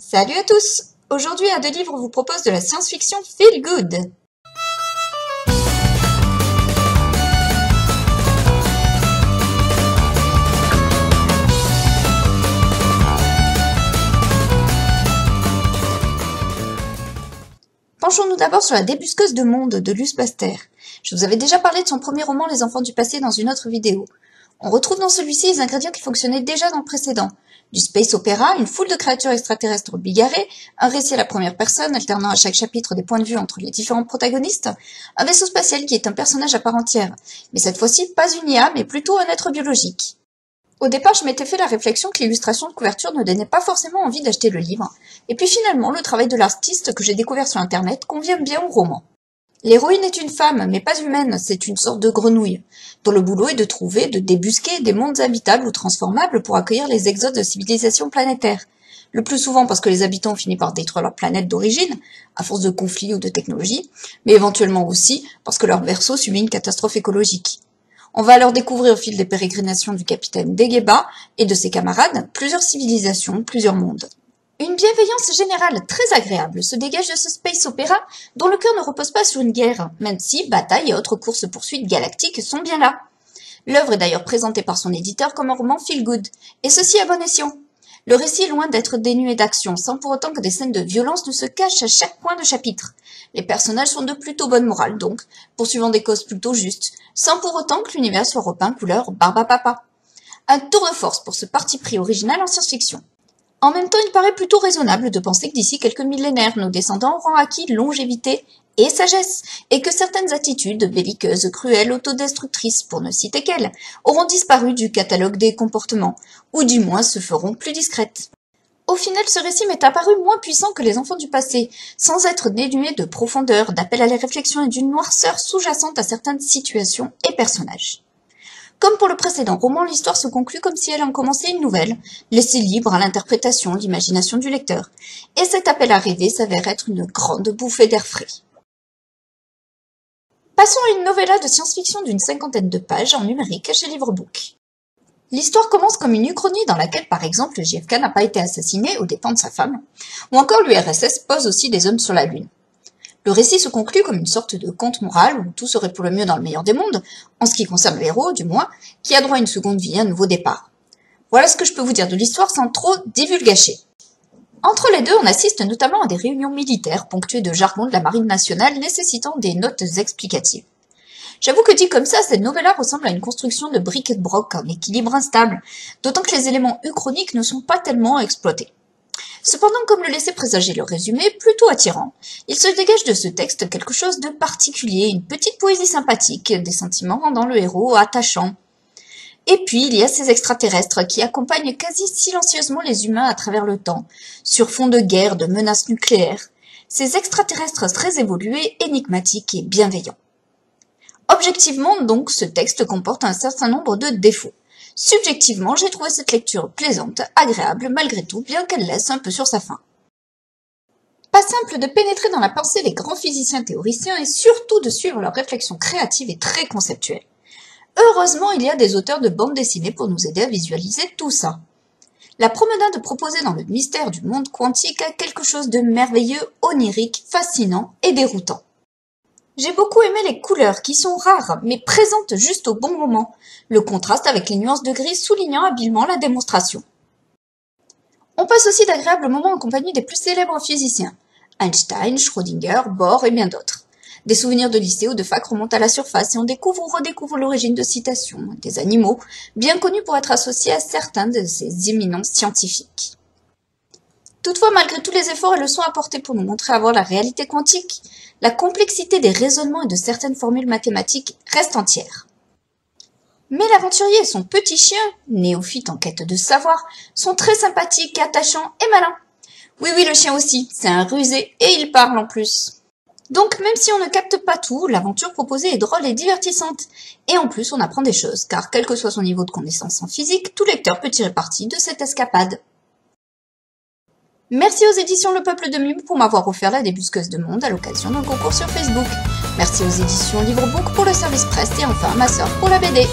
Salut à tous! Aujourd'hui, A2Livres vous propose de la science-fiction Feel Good. Penchons-nous d'abord sur La débusqueuse de monde de Luce Baster. Je vous avais déjà parlé de son premier roman Les enfants du passé dans une autre vidéo. On retrouve dans celui-ci les ingrédients qui fonctionnaient déjà dans le précédent. Du space opéra, une foule de créatures extraterrestres bigarrées, un récit à la première personne alternant à chaque chapitre des points de vue entre les différents protagonistes, un vaisseau spatial qui est un personnage à part entière, mais cette fois-ci pas une IA mais plutôt un être biologique. Au départ, je m'étais fait la réflexion que l'illustration de couverture ne donnait pas forcément envie d'acheter le livre, et puis finalement le travail de l'artiste que j'ai découvert sur internet convient bien au roman. L'héroïne est une femme, mais pas humaine, c'est une sorte de grenouille, dont le boulot est de trouver, de débusquer des mondes habitables ou transformables pour accueillir les exodes de civilisations planétaires. Le plus souvent parce que les habitants ont fini par détruire leur planète d'origine, à force de conflits ou de technologie, mais éventuellement aussi parce que leur vaisseau subit une catastrophe écologique. On va alors découvrir au fil des pérégrinations du capitaine Degeba et de ses camarades plusieurs civilisations, plusieurs mondes. Une bienveillance générale très agréable se dégage de ce space opéra dont le cœur ne repose pas sur une guerre, même si batailles et autres courses-poursuites galactiques sont bien là. L'œuvre est d'ailleurs présentée par son éditeur comme un roman feel good, et ceci à bon escient. Le récit est loin d'être dénué d'action, sans pour autant que des scènes de violence ne se cachent à chaque coin de chapitre. Les personnages sont de plutôt bonne morale donc, poursuivant des causes plutôt justes, sans pour autant que l'univers soit repeint couleur Barbapapa. Un tour de force pour ce parti pris original en science-fiction. En même temps, il paraît plutôt raisonnable de penser que d'ici quelques millénaires, nos descendants auront acquis longévité et sagesse, et que certaines attitudes belliqueuses, cruelles, autodestructrices, pour ne citer qu'elles, auront disparu du catalogue des comportements, ou du moins se feront plus discrètes. Au final, ce récit m'est apparu moins puissant que les enfants du passé, sans être dénué de profondeur, d'appel à la réflexion et d'une noirceur sous-jacente à certaines situations et personnages. Comme pour le précédent roman, l'histoire se conclut comme si elle en commençait une nouvelle, laissée libre à l'interprétation, l'imagination du lecteur. Et cet appel à rêver s'avère être une grande bouffée d'air frais. Passons à une novella de science-fiction d'une 50aine de pages en numérique chez Livrebook. L'histoire commence comme une uchronie dans laquelle, par exemple, JFK n'a pas été assassiné aux dépens de sa femme, ou encore l'URSS pose aussi des hommes sur la Lune. Le récit se conclut comme une sorte de conte moral où tout serait pour le mieux dans le meilleur des mondes, en ce qui concerne le héros, du moins, qui a droit à une seconde vie, un nouveau départ. Voilà ce que je peux vous dire de l'histoire sans trop divulgacher. Entre les deux, on assiste notamment à des réunions militaires ponctuées de jargon de la marine nationale nécessitant des notes explicatives. J'avoue que dit comme ça, cette novella ressemble à une construction de briques et de broc en équilibre instable, d'autant que les éléments uchroniques ne sont pas tellement exploités. Cependant, comme le laissait présager le résumé, plutôt attirant, il se dégage de ce texte quelque chose de particulier, une petite poésie sympathique, des sentiments rendant le héros attachant. Et puis, il y a ces extraterrestres qui accompagnent quasi silencieusement les humains à travers le temps, sur fond de guerre, de menaces nucléaires. Ces extraterrestres très évolués, énigmatiques et bienveillants. Objectivement, donc, ce texte comporte un certain nombre de défauts. Subjectivement, j'ai trouvé cette lecture plaisante, agréable, malgré tout, bien qu'elle laisse un peu sur sa faim. Pas simple de pénétrer dans la pensée des grands physiciens théoriciens et surtout de suivre leurs réflexions créatives et très conceptuelles. Heureusement, il y a des auteurs de bandes dessinées pour nous aider à visualiser tout ça. La promenade proposée dans le mystère du monde quantique a quelque chose de merveilleux, onirique, fascinant et déroutant. J'ai beaucoup aimé les couleurs qui sont rares mais présentes juste au bon moment, le contraste avec les nuances de gris soulignant habilement la démonstration. On passe aussi d'agréables moments en compagnie des plus célèbres physiciens, Einstein, Schrödinger, Bohr et bien d'autres. Des souvenirs de lycée ou de fac remontent à la surface et on découvre ou redécouvre l'origine de citations, des animaux, bien connus pour être associés à certains de ces éminents scientifiques. Toutefois, malgré tous les efforts et leçons apportés pour nous montrer avoir la réalité quantique, la complexité des raisonnements et de certaines formules mathématiques reste entière. Mais l'aventurier et son petit chien, néophyte en quête de savoir, sont très sympathiques, attachants et malins. Oui, le chien aussi, c'est un rusé et il parle en plus. Donc, même si on ne capte pas tout, l'aventure proposée est drôle et divertissante. Et en plus, on apprend des choses, car quel que soit son niveau de connaissance en physique, tout lecteur peut tirer parti de cette escapade. Merci aux éditions Le Peuple de Mime pour m'avoir offert La débusqueuse de monde à l'occasion d'un concours sur Facebook. Merci aux éditions Livrebook pour le service presse et enfin à ma sœur pour la BD.